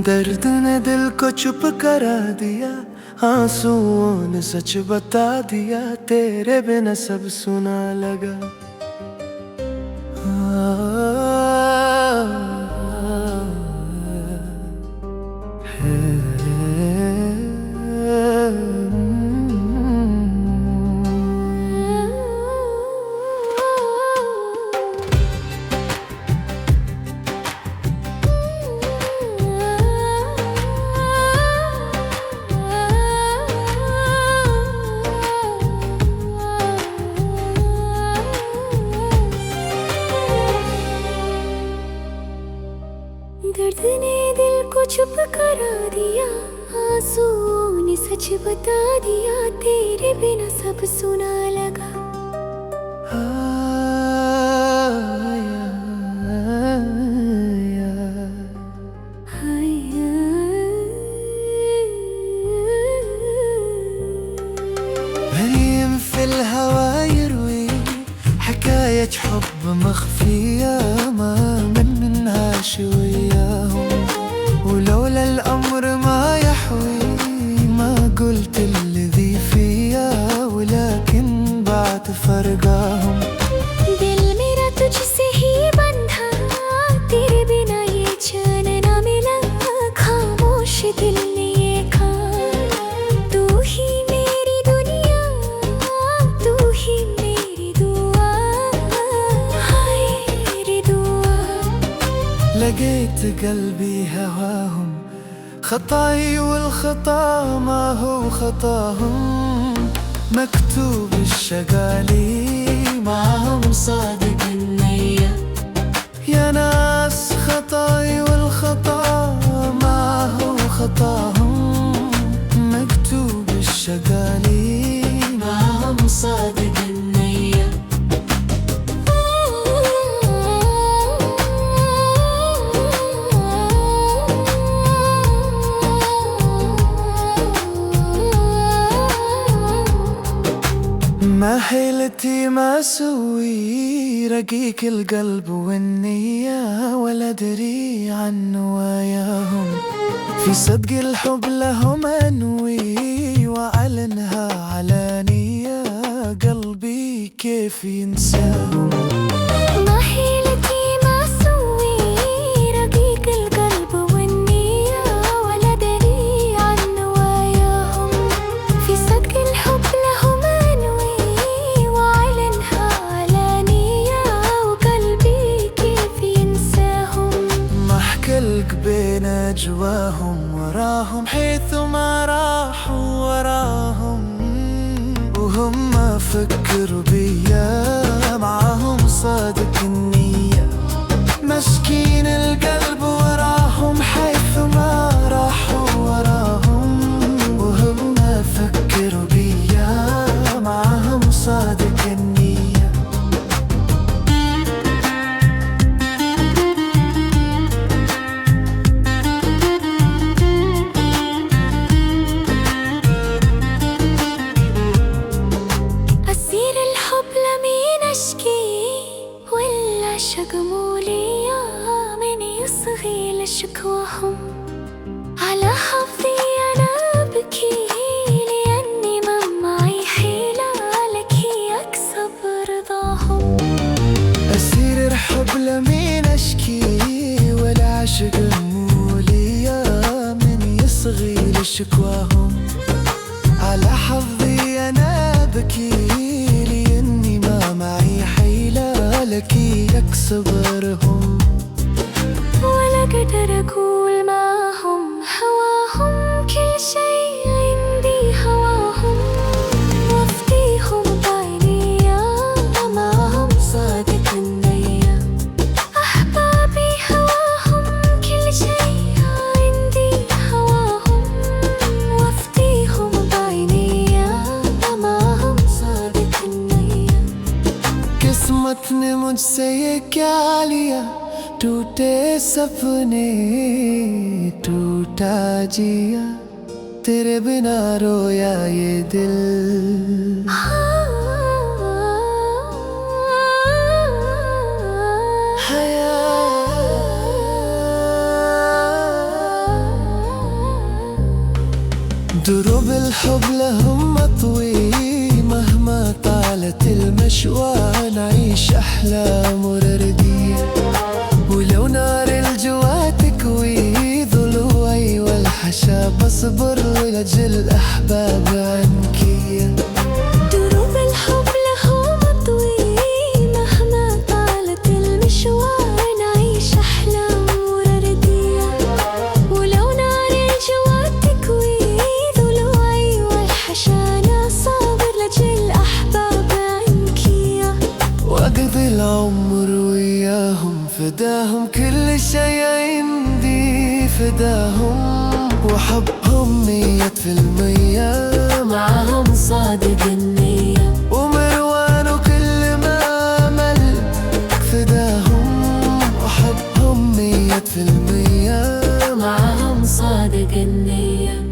दर्द ने दिल को चुप करा दिया, आंसुओं ने सच बता दिया, तेरे बिना सब सुना लगा। दर्द ने दिल को चुप करा दिया, आंसुओं ने सच बता दिया, तेरे बिना सब सुना लगा। هيم في الهوى يروي حكاية حب مخفية ما منها شوياهم، ولولا الأمر ما يحوي ما قلت الذي فيا، ولكن بعد فرقاهم दिल मेरा तुझसे ही बंधा, तेरे बिना ये चैन ना मिला, खामोश दिल ने ये कहा, तू ही मेरी दुनिया, तू ही मेरी दुआ, हाय मेरी दुआ। لقيت قلبي هواهم، خطاي والخطا ما هو خطاهم، مكتوب الشقالي معهم صادق النية. يا ناس خطاي والخطا ما هو خطاهم، مكتوب الشقالي معهم صادق النية. ما حيلتي ما اسوي رقيق القلب والنية، ولا ادري عن نواياهم، في صدق الحب لهم انوي واعلنها علانية، قلبي كيف ينساهم. ما حيلتي ما اسوي رقيق القلب والنية، ولا ادري عن نواياهم، في صدق الحب لهم انوي واعلنها علانية، وقلبي كيف ينساهم. ما احكلك بين اجواهم وراهم، حيث ما راحوا وراهم، وهم فكروا بيا معاهم صادق النية. مسكين القلب وراهم حيث ما راحوا وراهم، وهم فكروا بيا معاهم صادق النية. أسير الحب لمين أشكي، ولا شقموا ليا من يصغي لشكواهم، على حظي أنا أبكي لأني ما معي حيلة لكي أكسب رضاهم. أسير الحب لمين أشكي، ولا عشق مولية من يصغي لشكواهم، على حظي أنا أبكي لأني ما معي حيلة لكي أكسبرهم. ولا قدر أقول معهم هواهم، كل شيء عندي هواهم، وافديهم بعينيا معهم صادق النية. أحبابي هواهم كل شيء عندي هواهم، وافديهم بعينيا معهم صادق النية. قسمتني मुझसे ये क्या लिया, टूटे सपने टूटा जिया, तेरे बिना रोया ये दिल। دروب الحب لهم مطوي، مهما طالت المشوار نعيش أحلام وردية، ولو نار الجوا تكوي ضلوعي والحشا بصبر لأجل أحباب عنكية. دروب الحب لهم مطوي، مهما طالت المشوار نعيش أحلام وردية، ولو نار الجوا تكوي ضلوعي والحشانا صابر لأجل أحباب عنكية. وأقضي العمر وياهم فداهم، كل شي عندي فداهم، وحبهم 100%، معهم صادق النية. ومروان وكل ما أمل فداهم، وحبهم 100%، معهم صادق النية.